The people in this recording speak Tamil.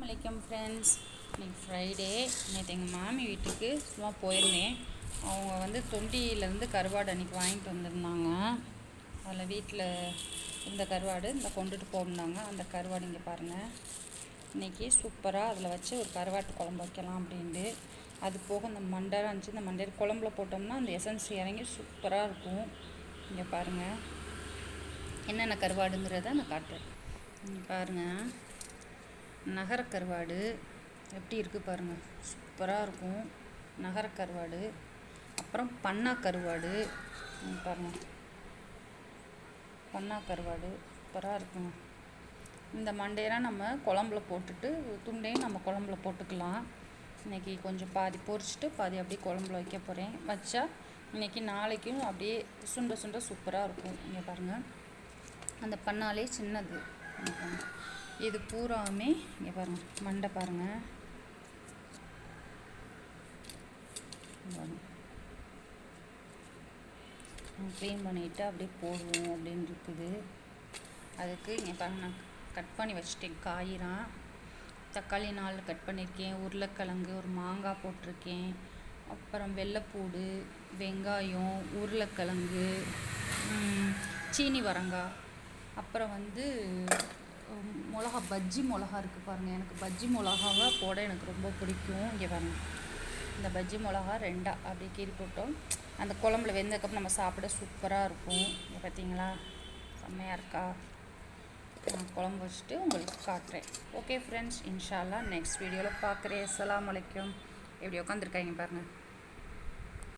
அலைக்கும் ஃப்ரெண்ட்ஸ். இன்னைக்கு ஃப்ரைடே. நேற்று எங்கள் மாமி வீட்டுக்கு சும்மா போயிருந்தேன். அவங்க வந்து தொண்டியிலேருந்து கருவாடு அன்றைக்கி வாங்கிட்டு வந்திருந்தாங்க. அதில் வீட்டில் இந்த கருவாடு இந்த கொண்டுட்டு போயிருந்தாங்க. அந்த கருவாடு இங்கே பாருங்கள். இன்றைக்கி சூப்பராக அதில் வச்சு ஒரு கருவாட்டு குழம்பு வைக்கலாம் அப்படின்ட்டு. அது போக இந்த மண்டரம் இருந்துச்சு. இந்த மண்டர் குழம்புல போட்டோம்னா அந்த எசன்ஸ் இறங்கி சூப்பராக இருக்கும். இங்கே பாருங்கள் என்னென்ன கருவாடுங்கிறத நான் காட்டுறேன். இங்கே பாருங்கள், நகர கருவாடு எப்படி இருக்குது பாருங்கள், சூப்பராக இருக்கும் நகர கருவாடு. அப்புறம் பண்ணா கருவாடு பாருங்கள், பண்ணா கருவாடு சூப்பராக இருக்குங்க. இந்த மண்டையெல்லாம் நம்ம குழம்புல போட்டுட்டு துண்டையும் நம்ம குழம்புல போட்டுக்கலாம். இன்றைக்கி கொஞ்சம் பாதி பொரிச்சிட்டு பாதி அப்படியே குழம்புல வைக்க போகிறேன். வச்சா இன்றைக்கி நாளைக்கும் அப்படியே சுண்ட சுண்ட சூப்பராக இருக்கும். இங்கே பாருங்கள், அந்த பண்ணாலே சின்னது. இது பூராவுமே இங்கே பாருங்கள், மண்டை பாருங்கள், க்ளீன் பண்ணிவிட்டு அப்படியே போடுவோம் அப்படின்னு இருக்குது. அதுக்கு இங்கே பாருங்கள், நான் கட் பண்ணி வச்சுட்டேன். காய்கறிலாம் தக்காளி 4 கட் பண்ணியிருக்கேன், உருளைக்கிழங்கு, ஒரு மாங்காய் போட்டிருக்கேன், அப்புறம் வெள்ளைப்பூடு, வெங்காயம், உருளைக்கிழங்கு, சீனி வரங்காய், அப்புறம் வந்து மிளகா, பஜ்ஜி மிளகா இருக்குது பாருங்கள். எனக்கு பஜ்ஜி மிளகாவை போட எனக்கு ரொம்ப பிடிக்கும். இங்கே பாருங்கள், இந்த பஜ்ஜி மிளகா 2 அப்படியே கீறி போட்டோம். அந்த குழம்புல வெந்ததுக்கப்புறம் நம்ம சாப்பிட சூப்பராக இருக்கும். இங்கே பார்த்தீங்களா, செம்மையாக இருக்கா? நான் குழம்பு வச்சுட்டு உங்களுக்கு காட்டுறேன். ஓகே ஃப்ரெண்ட்ஸ், இன்ஷா அல்லாஹ் நெக்ஸ்ட் வீடியோவில் பார்க்குறேன். அஸ்ஸலாமு அலைக்கும். எப்படி உட்காந்துருக்காங்க பாருங்கள்.